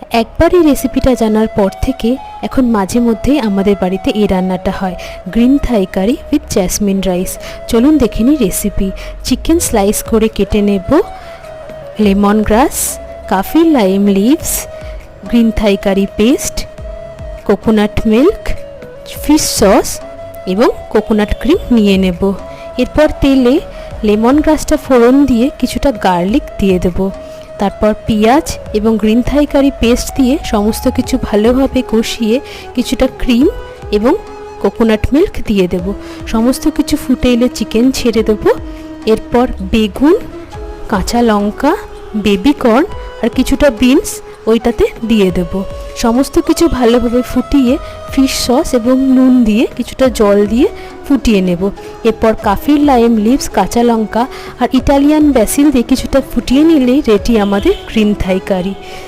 একবার এই রেসিপিটা জানার পর থেকে এখন মাঝে মধ্যেই আমাদের বাড়িতে এই রান্নাটা হয়, green Thai curry with jasmine rice. চলুন দেখে নিই রেসিপি। চিকেন স্লাইস করে কেটে নেব, lemon grass, kaffir lime leaves, green Thai curry paste, coconut milk, fish sauce এবং কোকোনাট ক্রিম নিয়ে নেব। এরপর তেলে লেমন গ্রাসটা ফোড়ন দিয়ে কিছুটা গার্লিক দিয়ে দেব। তারপর পেঁয়াজ এবং গ্রিন থাই কারি পেস্ট দিয়ে সমস্ত কিছু ভালোভাবে কষিয়ে কিছুটা ক্রিম এবং কোকোনাট মিল্ক দিয়ে দেব। সমস্ত কিছু ফুটে এলে চিকেন ছেড়ে দেব। এরপর বেগুন, কাঁচা লঙ্কা, বেবি কর্ন আর কিছুটা বিনস ওইটাতে দিয়ে দেব। সমস্ত কিছু ভালোভাবে ফুটিয়ে ফিশ সস এবং নুন দিয়ে কিছুটা জল দিয়ে ফুটিয়ে নেব। এরপর কাফির লাইম লিভস, কাঁচা লঙ্কা আর ইটালিয়ান ব্যাসিল দিয়ে কিছুটা ফুটিয়ে নিলেই রেডি আমাদের গ্রিন থাই কারি।